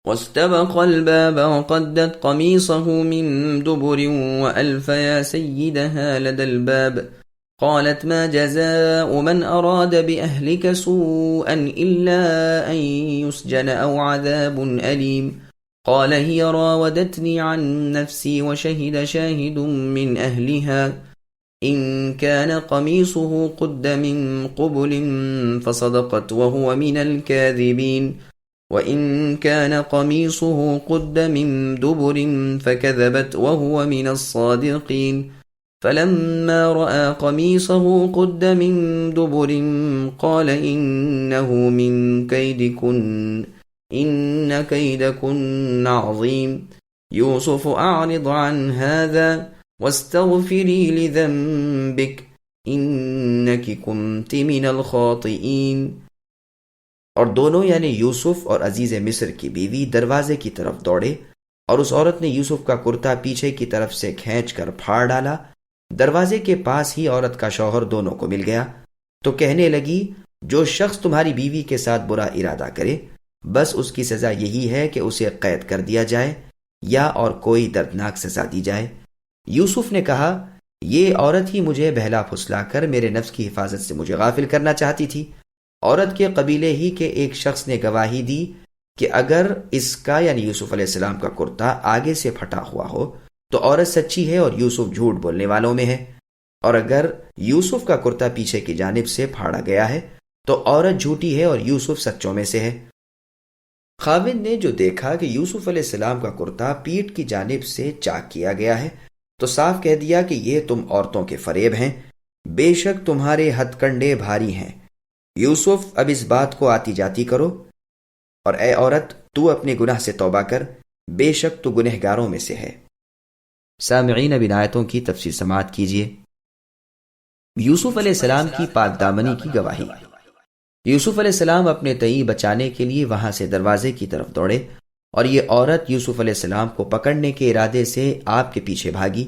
واستبق الباب وقدت قميصه من دبر وألف يا سيدها لدى الباب قالت ما جزاء من أراد بأهلك سوءا إلا أن يسجن أو عذاب أليم قال هي راودتني عن نفسي وشهد شاهد من أهلها إن كان قميصه قد من قبل فصدقت وهو من الكاذبين وَإِن كَانَ قَمِيصُهُ قُدَّ مِن دُبُرٍ فَكَذَبَتْ وَهُوَ مِنَ الصَّادِقِينَ فَلَمَّا رَأَى قَمِيصَهُ قُدَّ مِن دُبُرٍ قَالَ إِنَّهُ مِن كَيْدِكُنَّ إِنَّ كَيْدَكُنَّ عَظِيمٌ يُوسُفُ أَعْرِضْ عَنْ هَذَا وَاسْتَغْفِرِي لِذَنبِكِ إِنَّكِ كُنتِ مِنَ الْخَاطِئِينَ۔ اور دونوں یعنی یوسف اور عزیز مصر کی بیوی دروازے کی طرف دوڑے، اور اس عورت نے یوسف کا کرتا پیچھے کی طرف سے کھینچ کر پھاڑ ڈالا۔ دروازے کے پاس ہی عورت کا شوہر دونوں کو مل گیا تو کہنے لگی، جو شخص تمہاری بیوی کے ساتھ برا ارادہ کرے بس اس کی سزا یہی ہے کہ اسے قید کر دیا جائے یا اور کوئی دردناک سزا دی جائے۔ یوسف نے کہا، یہ عورت ہی مجھے بہلا پھسلا کر میرے نفس کی حفاظت سے مجھے غافل کرنا چاہتی تھی۔ عورت کے قبیلے ہی کے ایک شخص نے گواہی دی کہ اگر اس کا یعنی یوسف علیہ السلام کا کرتا آگے سے پھٹا ہوا ہو تو عورت سچی ہے اور یوسف جھوٹ بولنے والوں میں ہے، اور اگر یوسف کا کرتا پیچھے کی جانب سے پھاڑا گیا ہے تو عورت جھوٹی ہے اور یوسف سچوں میں سے ہے۔ خاوند نے جو دیکھا کہ یوسف علیہ السلام کا کرتا پیٹھ کی جانب سے چاک کیا گیا ہے تو صاف کہہ دیا کہ یہ تم عورتوں کے فریب ہیں، بے شک تمہارے ہتھ کنڈے بھاری ہیں۔ یوسف اب اس بات کو آتی جاتی کرو، اور اے عورت تو اپنے گناہ سے توبہ کر، بے شک تو گنہگاروں میں سے ہے۔ سامعین، اب ان آیتوں کی تفسیر سماعت کیجیے۔ یوسف علیہ السلام کی پاک دامنی کی گواہی۔ یوسف علیہ السلام اپنے تئی بچانے کے لیے وہاں سے دروازے کی طرف دوڑے، اور یہ عورت یوسف علیہ السلام کو پکڑنے کے ارادے سے آپ کے پیچھے بھاگی۔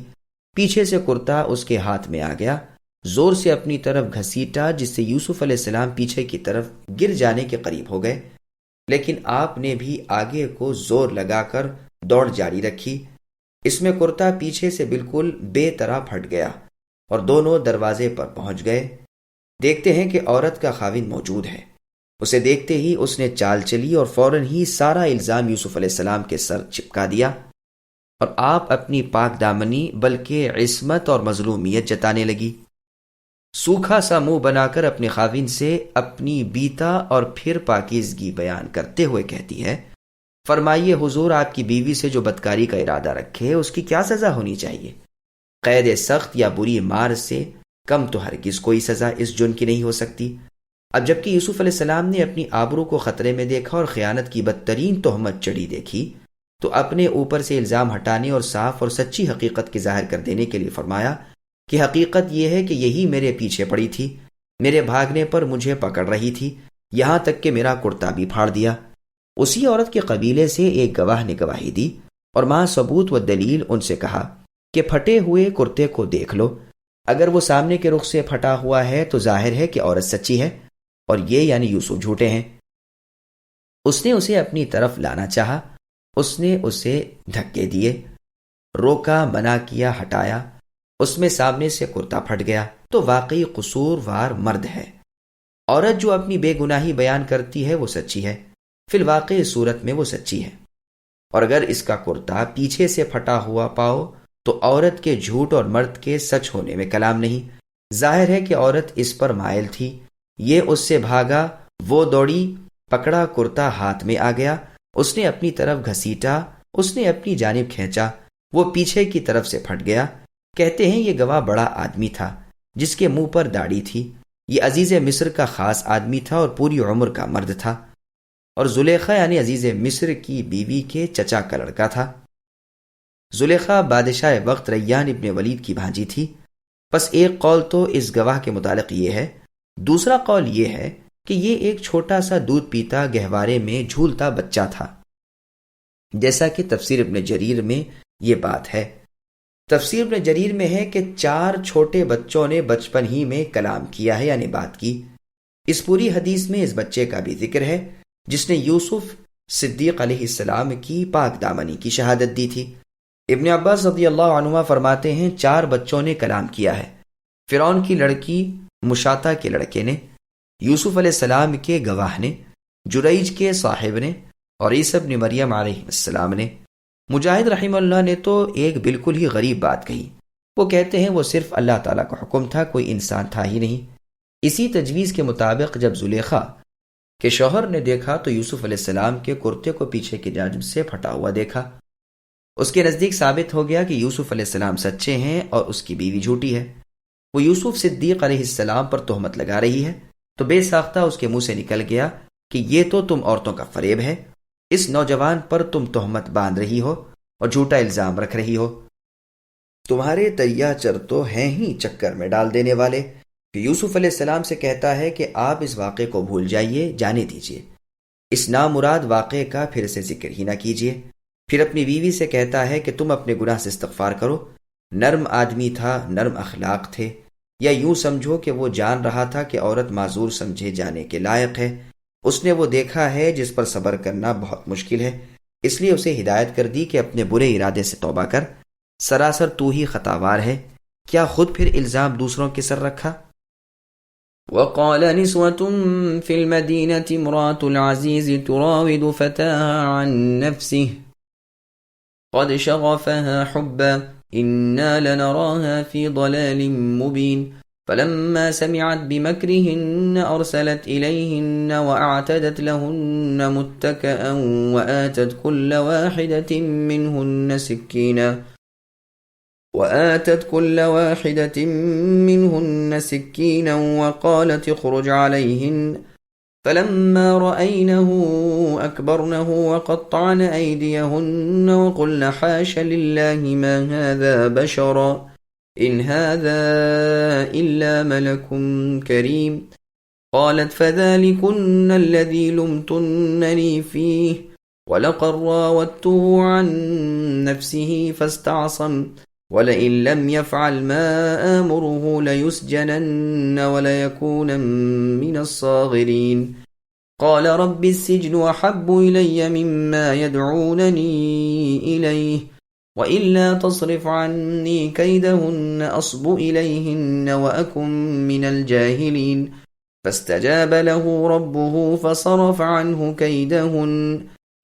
پیچھے سے کرتا اس کے ہاتھ میں آ گیا، زور سے اپنی طرف گھسیٹا جس سے یوسف علیہ السلام پیچھے کی طرف گر جانے کے قریب ہو گئے، لیکن آپ نے بھی آگے کو زور لگا کر دوڑ جاری رکھی۔ اس میں کرتا پیچھے سے بالکل بے طرح پھٹ گیا اور دونوں دروازے پر پہنچ گئے۔ دیکھتے ہیں کہ عورت کا خاوند موجود ہے۔ اسے دیکھتے ہی اس نے چال چلی اور فوراً ہی سارا الزام یوسف علیہ السلام کے سر چپکا دیا، اور آپ اپنی پاک دامنی بلکہ عصمت اور مظلومیت جتانے لگی۔ سوکھا سا منہ بنا کر اپنے خاوند سے اپنی بیتا اور پھر پاکیزگی بیان کرتے ہوئے کہتی ہے، فرمائیے حضور، آپ کی بیوی سے جو بدکاری کا ارادہ رکھے اس کی کیا سزا ہونی چاہیے؟ قید سخت یا بری مار سے کم تو ہرگز کوئی سزا اس جرم کی نہیں ہو سکتی۔ اب جبکہ یوسف علیہ السلام نے اپنی آبرو کو خطرے میں دیکھا اور خیانت کی بدترین تہمت چڑھی دیکھی تو اپنے اوپر سے الزام ہٹانے اور صاف اور سچی حقیقت کی ظاہر کر دینے کے لیے فرمایا کہ حقیقت یہ ہے کہ یہی میرے پیچھے پڑی تھی، میرے بھاگنے پر مجھے پکڑ رہی تھی، یہاں تک کہ میرا کرتا بھی پھاڑ دیا۔ اسی عورت کے قبیلے سے ایک گواہ نے گواہی دی اور ماں ثبوت و دلیل ان سے کہا کہ پھٹے ہوئے کرتے کو دیکھ لو، اگر وہ سامنے کے رخ سے پھٹا ہوا ہے تو ظاہر ہے کہ عورت سچی ہے اور یہ یعنی یوسف جھوٹے ہیں۔ اس نے اسے اپنی طرف لانا چاہا، اس نے اسے دھکے دیے، روکا، منع کیا، ہٹایا، اس میں سامنے سے کرتا پھٹ گیا تو واقعی قصوروار مرد ہے۔ عورت جو اپنی بے گناہی بیان کرتی ہے وہ سچی ہے، فی الواقع صورت میں وہ سچی ہے، اور اگر اس کا کرتا پیچھے سے پھٹا ہوا پاؤ تو عورت کے جھوٹ اور مرد کے سچ ہونے میں کلام نہیں۔ ظاہر ہے کہ عورت اس پر مائل تھی، یہ اس سے بھاگا، وہ دوڑی، پکڑا، کرتا ہاتھ میں آ گیا، اس نے اپنی طرف گھسیٹا، اس نے اپنی جانب کھینچا، وہ پیچھے کی طرف سے پھٹ گیا۔ کہتے ہیں یہ گواہ بڑا آدمی تھا جس کے منہ پر داڑھی تھی، یہ عزیز مصر کا خاص آدمی تھا اور پوری عمر کا مرد تھا، اور زلیخا یعنی عزیز مصر کی بیوی کے چچا کا لڑکا تھا۔ زلیخا بادشاہ وقت ریان ابن ولید کی بھانجی تھی۔ پس ایک قول تو اس گواہ کے متعلق یہ ہے، دوسرا قول یہ ہے کہ یہ ایک چھوٹا سا دودھ پیتا گہوارے میں جھولتا بچہ تھا، جیسا کہ تفسیر ابن جریر میں یہ بات ہے۔ تفسیر ابن جریر میں ہے کہ 4 چھوٹے بچوں نے بچپن ہی میں کلام کیا ہے یعنی بات کی۔ اس پوری حدیث میں اس بچے کا بھی ذکر ہے جس نے یوسف صدیق علیہ السلام کی پاک دامنی کی شہادت دی تھی۔ ابن عباس رضی اللہ عنہما فرماتے ہیں 4 بچوں نے کلام کیا ہے، فرعون کی لڑکی مشاطہ کے لڑکے نے، یوسف علیہ السلام کے گواہ نے، جریج کے صاحب نے، اور عیسیٰ ابن مریم علیہ السلام نے۔ مجاہد رحمہ اللہ نے تو ایک بالکل ہی غریب بات کہی، وہ کہتے ہیں وہ صرف اللہ تعالیٰ کا حکم تھا، کوئی انسان تھا ہی نہیں۔ اسی تجویز کے مطابق جب زلیخا کے شوہر نے دیکھا تو یوسف علیہ السلام کے کرتے کو پیچھے کی جانب سے پھٹا ہوا دیکھا۔ اس کے نزدیک ثابت ہو گیا کہ یوسف علیہ السلام سچے ہیں اور اس کی بیوی جھوٹی ہے۔ وہ یوسف صدیق علیہ السلام پر تہمت لگا رہی ہے، تو بے ساختہ اس کے منہ سے نکل گیا کہ یہ تو تم عورتوں کا فریب ہے، اس نوجوان پر تم تہمت باندھ رہی ہو اور جھوٹا الزام رکھ رہی ہو۔ تمہارے تریا چر تو ہیں ہی چکر میں ڈال دینے والے۔ کہ یوسف علیہ السلام سے کہتا ہے کہ آپ اس واقعے کو بھول جائیے، جانے دیجیے، اس نامراد واقعے کا پھر سے ذکر ہی نہ کیجیے۔ پھر اپنی بیوی سے کہتا ہے کہ تم اپنے گناہ سے استغفار کرو، نرم آدمی تھا، نرم اخلاق تھے، یا یوں سمجھو کہ وہ جان رہا تھا کہ عورت معذور سمجھے جانے کے لائق ہے، اس نے وہ دیکھا ہے جس پر صبر کرنا بہت مشکل ہے، اس لیے اسے ہدایت کر دی کہ اپنے برے ارادے سے توبہ کر، سراسر تو ہی خطاوار ہے، کیا خود پھر الزام دوسروں کے سر رکھا؟ وقال نسوة في المدينة امرأة العزيز تراود فتاها عن نفسه قد شغفها حبا إنا لنراها في ضلال مبين فلما سمعت بمكرهن أرسلت إليهن وأعتدت لهن متكئا وآتت كل واحدة منهن سكينا وقالت اخرج عليهن فلما رأينه أكبرنه وقطعن أيديهن وقلن حاش لله ما هذا بشرا إن هذا إلا ملك كريم قالت فذلكن الذي لمتنني فيه ولقد راودته عن نفسه فاستعصم وَلَئِن لَّمْ يَفْعَلْ مَا آمُرُهُ لَيُسْجَنَنَّ وَلَيَكُونًا مِّنَ الصَّاغِرِينَ قَالَ رَبِّ السِّجْنُ أَحَبُّ إِلَيَّ مِمَّا يَدْعُونَنِي إِلَيْهِ وَإِلَّا تَصْرِفْ عَنِّي كَيْدَهُنَّ أَصْبُ إِلَيْهِنَّ وَأَكُن مِّنَ الْجَاهِلِينَ فَاسْتَجَابَ لَهُ رَبُّهُ فَصَرَفَ عَنْهُ كَيْدَهُنَّ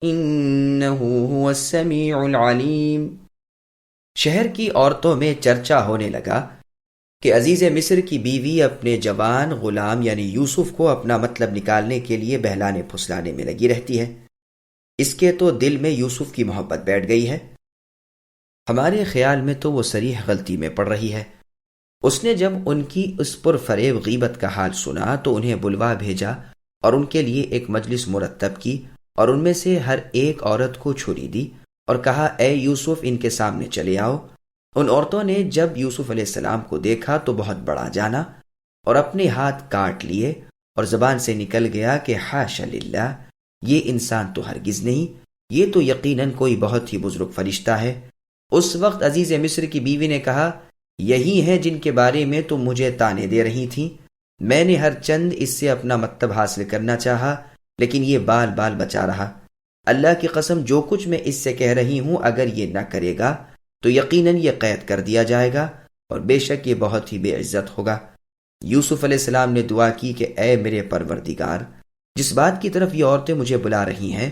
إِنَّهُ هُوَ السَّمِيعُ الْعَلِيمُ۔ شہر کی عورتوں میں چرچا ہونے لگا کہ عزیز مصر کی بیوی اپنے جوان غلام یعنی یوسف کو اپنا مطلب نکالنے کے لیے بہلانے پھسلانے میں لگی رہتی ہے، اس کے تو دل میں یوسف کی محبت بیٹھ گئی ہے، ہمارے خیال میں تو وہ صریح غلطی میں پڑ رہی ہے۔ اس نے جب ان کی اس پر فریب غیبت کا حال سنا تو انہیں بلوا بھیجا اور ان کے لیے ایک مجلس مرتب کی اور ان میں سے ہر ایک عورت کو چھری دی اور کہا اے یوسف ان کے سامنے چلے آؤ۔ ان عورتوں نے جب یوسف علیہ السلام کو دیکھا تو بہت بڑا جانا اور اپنے ہاتھ کاٹ لیے اور زبان سے نکل گیا کہ حاشا للہ، یہ انسان تو ہرگز نہیں، یہ تو یقیناً کوئی بہت ہی بزرگ فرشتہ ہے۔ اس وقت عزیز مصر کی بیوی نے کہا یہی ہیں جن کے بارے میں تم مجھے طعنے دے رہی تھی، میں نے ہر چند اس سے اپنا مطلب حاصل کرنا چاہا لیکن یہ بال بال بچا رہا، اللہ کی قسم جو کچھ میں اس سے کہہ رہی ہوں اگر یہ نہ کرے گا تو یقیناً یہ قید کر دیا جائے گا اور بے شک یہ بہت ہی بے عزت ہوگا۔ یوسف علیہ السلام نے دعا کی کہ اے میرے پروردگار، جس بات کی طرف یہ عورتیں مجھے بلا رہی ہیں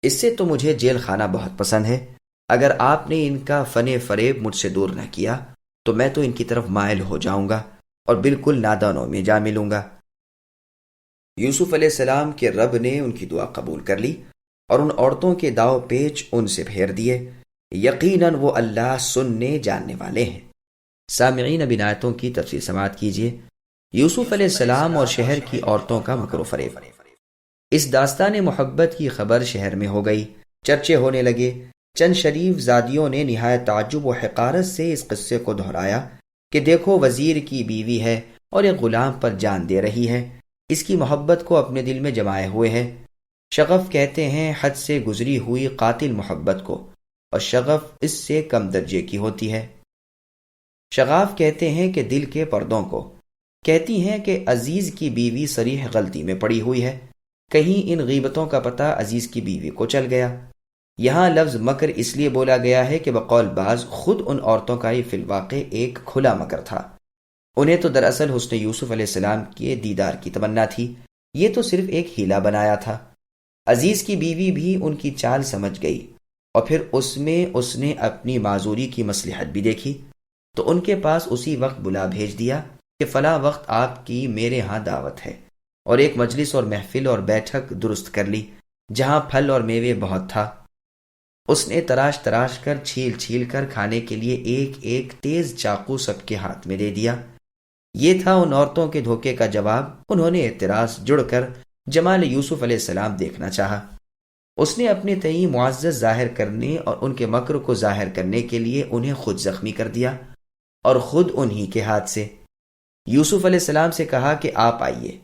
اس سے تو مجھے جیل خانہ بہت پسند ہے، اگر آپ نے ان کا فن فریب مجھ سے دور نہ کیا تو میں تو ان کی طرف مائل ہو جاؤں گا اور بالکل نادانوں میں جا ملوں گا۔ یوسف علیہ السلام کے رب نے ان کی دعا قبول کر لی اور ان عورتوں کے داؤ پیچ ان سے پھیر دیے، یقیناً وہ اللہ سننے جاننے والے ہیں۔ سامعین اب ان آیتوں کی تفصیل سماعت کیجیے۔ یوسف علیہ السلام اور شہر کی عورتوں کا مکر و فریب۔ اس داستان محبت کی خبر شہر میں ہو گئی، چرچے ہونے لگے۔ چند شریف زادیوں نے نہایت تعجب و حقارت سے اس قصے کو دہرایا کہ دیکھو وزیر کی بیوی ہے اور ایک غلام پر جان دے رہی ہے، اس کی محبت کو اپنے دل میں جمائے ہوئے ہے۔ شغف کہتے ہیں حد سے گزری ہوئی قاتل محبت کو، اور شغف اس سے کم درجے کی ہوتی ہے۔ شغاف کہتے ہیں کہ دل کے پردوں کو، کہتی ہیں کہ عزیز کی بیوی صریح غلطی میں پڑی ہوئی ہے، کہیں ان غیبتوں کا پتہ عزیز کی بیوی کو چل گیا۔ یہاں لفظ مکر اس لیے بولا گیا ہے کہ بقول بعض خود ان عورتوں کا یہ فی الواقع ایک کھلا مکر تھا۔ انہیں تو دراصل حسن یوسف علیہ السلام کے دیدار کی تمنا تھی، یہ تو صرف ایک ہیلا بنایا تھا۔ عزیز کی بیوی بھی ان کی چال سمجھ گئی، اور پھر اس نے اپنی معذوری کی مصلحت بھی دیکھی، تو ان کے پاس اسی وقت بلا بھیج دیا کہ فلاں وقت آپ کی میرے ہاں دعوت ہے، اور ایک مجلس اور محفل اور بیٹھک درست کر لی جہاں پھل اور میوے بہت تھا۔ اس نے تراش کر چھیل کر کھانے کے لیے ایک ایک تیز چاقو سب کے ہاتھ میں دے دیا۔ یہ تھا ان عورتوں کے دھوکے کا جواب۔ انہوں نے اعتراض جڑ کر جمال یوسف علیہ السلام دیکھنا چاہا۔ اس نے اپنے تئیں معزز ظاہر کرنے اور ان کے مکر کو ظاہر کرنے کے لیے انہیں خود زخمی کر دیا، اور خود انہی کے ہاتھ سے۔ یوسف علیہ السلام سے کہا کہ آپ آئیے۔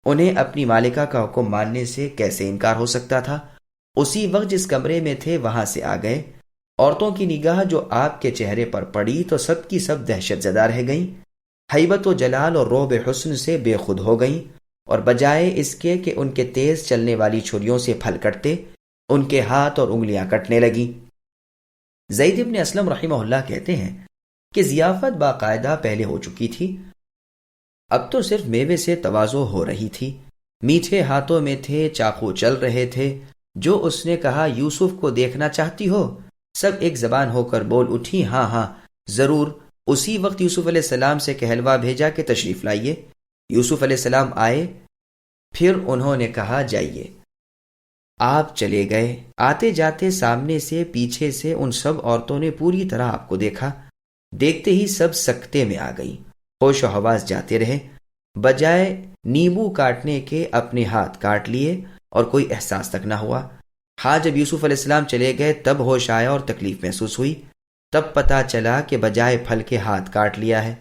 انہیں اپنی مالکہ کا حکم ماننے سے کیسے انکار ہو سکتا تھا؟ اسی وقت جس کمرے میں تھے وہاں سے آ گئے۔ عورتوں کی نگاہ جو آپ کے چہرے پر پڑی تو سب کی سب دہشت زدہ رہ گئیں، ہیبت و جلال اور رعب حسن سے بے خود ہو گئیں، اور بجائے اس کے کہ ان کے تیز چلنے والی چھریوں سے پھل کٹتے، ان کے ہاتھ اور انگلیاں کٹنے لگیں۔ زید ابن اسلم رحمہ اللہ کہتے ہیں کہ ضیافت باقاعدہ پہلے ہو چکی تھی، اب تو صرف میوے سے تواضع ہو رہی تھی۔ میٹھے ہاتھوں میں تھے، چاقو چل رہے تھے۔ جو اس نے کہا یوسف کو دیکھنا چاہتی ہو، سب ایک زبان ہو کر بول اٹھی ہاں ہاں ضرور۔ اسی وقت یوسف علیہ السلام سے کہلوا بھیجا کہ تشریف لائیے۔ یوسف علیہ السلام آئے، پھر انہوں نے کہا جائیے۔ آپ چلے گئے۔ آتے جاتے سامنے سے پیچھے سے ان سب عورتوں نے پوری طرح آپ کو دیکھا۔ دیکھتے ہی سب سکتے میں آ گئی، ہوش و حواس جاتے رہے۔ بجائے نیبو کاٹنے کے اپنے ہاتھ کاٹ لیے اور کوئی احساس تک نہ ہوا۔ ہاں جب یوسف علیہ السلام چلے گئے تب ہوش آیا اور تکلیف محسوس ہوئی، تب پتہ چلا کہ بجائے پھل کے ہاتھ کاٹ لیا ہے۔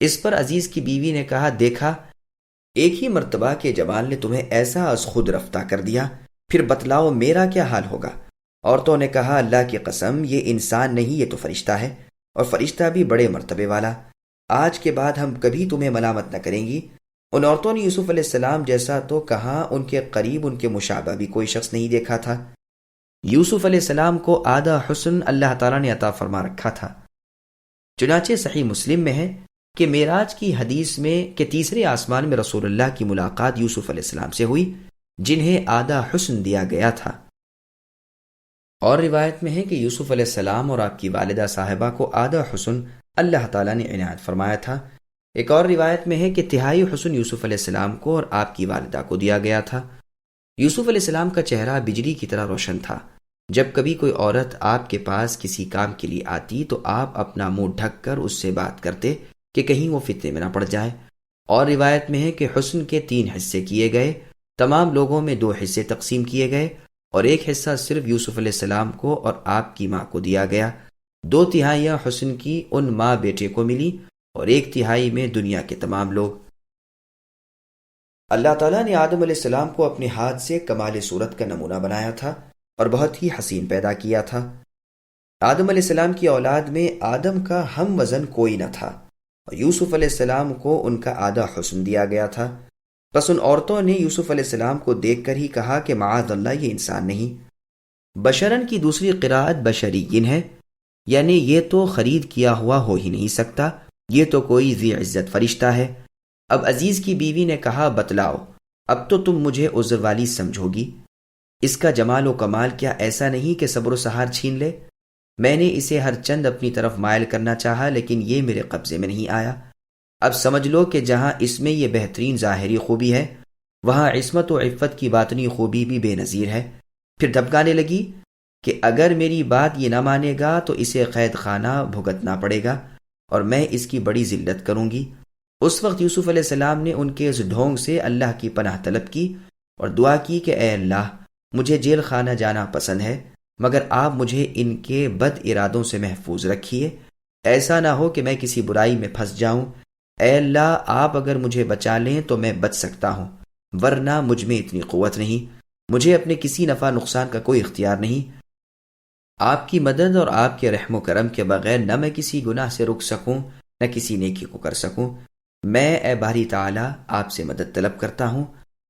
اس پر عزیز کی بیوی نے کہا دیکھا، ایک ہی مرتبہ کے جوان نے تمہیں ایسا از خود رفتہ کر دیا، پھر بتلاؤ میرا کیا حال ہوگا۔ عورتوں نے کہا اللہ کی قسم یہ انسان نہیں، یہ تو فرشتہ ہے، اور فرشتہ بھی بڑے مرتبے والا۔ آج کے بعد ہم کبھی تمہیں ملامت نہ کریں گی۔ ان عورتوں نے یوسف علیہ السلام جیسا تو کہاں، ان کے قریب ان کے مشابہ بھی کوئی شخص نہیں دیکھا تھا۔ یوسف علیہ السلام کو آدھا حسن اللہ تعالیٰ نے عطا فرما رکھا تھا۔ چنانچہ صحیح مسلم میں ہے کہ معراج کی حدیث میں کہ تیسرے آسمان میں رسول اللہ کی ملاقات یوسف علیہ السلام سے ہوئی، جنہیں آدھا حسن دیا گیا تھا۔ اور روایت میں ہے کہ یوسف علیہ السلام اور آپ کی والدہ صاحبہ کو آدھا حسن اللہ تعالیٰ نے عنایت فرمایا تھا۔ ایک اور روایت میں ہے کہ تہائی حسن یوسف علیہ السلام کو اور آپ کی والدہ کو دیا گیا تھا۔ یوسف علیہ السلام کا چہرہ بجلی کی طرح روشن تھا۔ جب کبھی کوئی عورت آپ کے پاس کسی کام کے لیے آتی تو آپ اپنا منہ ڈھک کر اس سے بات کرتے کہ کہیں وہ فتنے میں نہ پڑ جائے۔ اور روایت میں ہے کہ حسن کے 3 حصے کیے گئے، تمام لوگوں میں 2 حصے تقسیم کیے گئے، اور ایک حصہ صرف یوسف علیہ السلام کو اور آپ کی ماں کو دیا گیا۔ 2 تہائیاں حسن کی ان ماں بیٹے کو ملی، اور 1 تہائی میں دنیا کے تمام لوگ۔ اللہ تعالیٰ نے آدم علیہ السلام کو اپنے ہاتھ سے کمال صورت کا نمونہ بنایا تھا اور بہت ہی حسین پیدا کیا تھا۔ آدم علیہ السلام کی اولاد میں آدم کا ہم وزن کوئی نہ تھا، اور یوسف علیہ السلام کو ان کا آدھا حسن دیا گیا تھا۔ بس ان عورتوں نے یوسف علیہ السلام کو دیکھ کر ہی کہا کہ معاذ اللہ یہ انسان نہیں۔ بشرن کی دوسری قراءت بشریین ہے، یعنی یہ تو خرید کیا ہوا ہو ہی نہیں سکتا، یہ تو کوئی ذی عزت فرشتہ ہے۔ اب عزیز کی بیوی نے کہا بتلاؤ، اب تو تم مجھے عذر والی سمجھو گی۔ اس کا جمال و کمال کیا ایسا نہیں کہ صبر و سحار چھین لے؟ میں نے اسے ہر چند اپنی طرف مائل کرنا چاہا، لیکن یہ میرے قبضے میں نہیں آیا۔ اب سمجھ لو کہ جہاں اس میں یہ بہترین ظاہری خوبی ہے، وہاں عصمت و عفت کی باطنی خوبی بھی بے نظیر ہے۔ پھر دھمکانے لگی کہ اگر میری بات یہ نہ مانے گا تو اسے قید خانہ بھگتنا پڑے گا، اور میں اس کی بڑی ذلت کروں گی۔ اس وقت یوسف علیہ السلام نے ان کے اس ڈھونگ سے اللہ کی پناہ طلب کی اور دعا کی کہ اے اللہ، مجھے جیل خانہ جانا پسند ہے، مگر آپ مجھے ان کے بد ارادوں سے محفوظ رکھیے۔ ایسا نہ ہو کہ میں کسی برائی میں پھنس جاؤں۔ اے اللہ، آپ اگر مجھے بچا لیں تو میں بچ سکتا ہوں، ورنہ مجھ میں اتنی قوت نہیں، مجھے اپنے کسی نفع نقصان کا کوئی اختیار نہیں۔ آپ کی مدد اور آپ کے رحم و کرم کے بغیر نہ میں کسی گناہ سے رک سکوں، نہ کسی نیکی کو کر سکوں۔ میں اے باری تعالی آپ سے مدد طلب کرتا ہوں،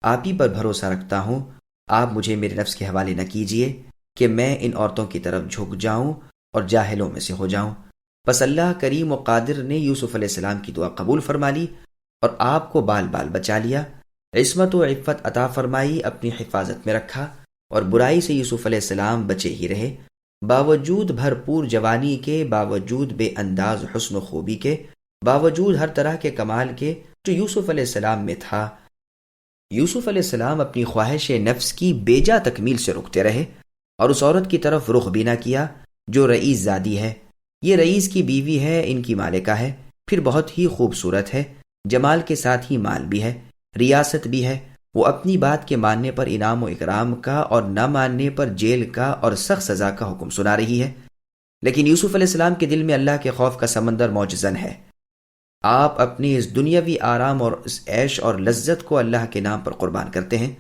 آپ ہی پر بھروسہ رکھتا ہوں، آپ مجھے میرے نفس کے حوالے نہ کیجیے کہ میں ان عورتوں کی طرف جھک جاؤں اور جاہلوں میں سے ہو جاؤں۔ پس اللہ کریم و قادر نے یوسف علیہ السلام کی دعا قبول فرما لی اور آپ کو بال بال بچا لیا، عصمت و عفت عطا فرمائی، اپنی حفاظت میں رکھا، اور برائی سے یوسف علیہ السلام بچے ہی رہے، باوجود بھرپور جوانی کے، باوجود بے انداز حسن و خوبی کے، باوجود ہر طرح کے کمال کے جو یوسف علیہ السلام میں تھا۔ یوسف علیہ السلام اپنی خواہش نفس کی بیجا تکمیل سے رکتے رہے اور اس عورت کی طرف رخ بھی نہ کیا جو رئیس زادی ہے۔ یہ رئیس کی بیوی ہے، ان کی مالکہ ہے، پھر بہت ہی خوبصورت ہے، جمال کے ساتھ ہی مال بھی ہے، ریاست بھی ہے۔ وہ اپنی بات کے ماننے پر انعام و اکرام کا اور نہ ماننے پر جیل کا اور سخت سزا کا حکم سنا رہی ہے۔ لیکن یوسف علیہ السلام کے دل میں اللہ کے خوف کا سمندر موجزن ہے۔ آپ اپنی اس دنیاوی آرام اور اس عیش اور لذت کو اللہ کے نام پر قربان کرتے ہیں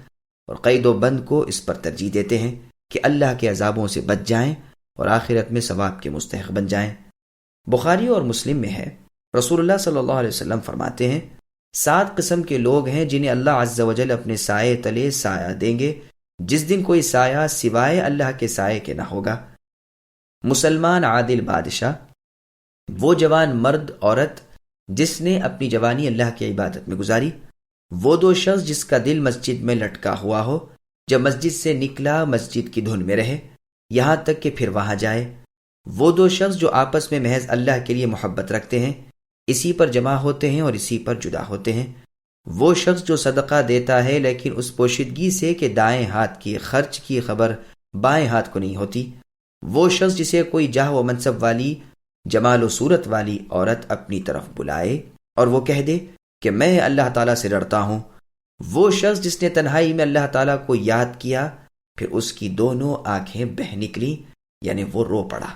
اور قید و بند کو اس پر ترجیح دیتے ہیں کہ اللہ کے عذابوں سے بچ جائیں اور آخرت میں ثواب کے مستحق بن جائیں۔ بخاری اور مسلم میں ہے، رسول اللہ صلی اللہ علیہ وسلم فرماتے ہیں، 7 قسم کے لوگ ہیں جنہیں اللہ عز و جل اپنے سائے تلے سایہ دیں گے جس دن کوئی سایہ سوائے اللہ کے سائے کے نہ ہوگا۔ مسلمان عادل بادشاہ، وہ جوان مرد عورت جس نے اپنی جوانی اللہ کی عبادت میں گزاری، وہ 2 شخص جس کا دل مسجد میں لٹکا ہوا ہو، جب مسجد سے نکلا مسجد کی دھن میں رہے یہاں تک کہ پھر وہاں جائے، وہ 2 شخص جو آپس میں محض اللہ کے لیے محبت رکھتے ہیں، اسی پر جمع ہوتے ہیں اور اسی پر جدا ہوتے ہیں، وہ شخص جو صدقہ دیتا ہے لیکن اس پوشیدگی سے کہ دائیں ہاتھ کی خرچ کی خبر بائیں ہاتھ کو نہیں ہوتی، وہ شخص جسے کوئی جاہ و منصب والی جمال و صورت والی عورت اپنی طرف بلائے اور وہ کہہ دے کہ میں اللہ تعالیٰ سے ڈرتا ہوں، وہ شخص جس نے تنہائی میں اللہ تعالیٰ کو یاد کیا پھر اس کی دونوں آنکھیں بہہ نکلی، یعنی وہ رو پڑا۔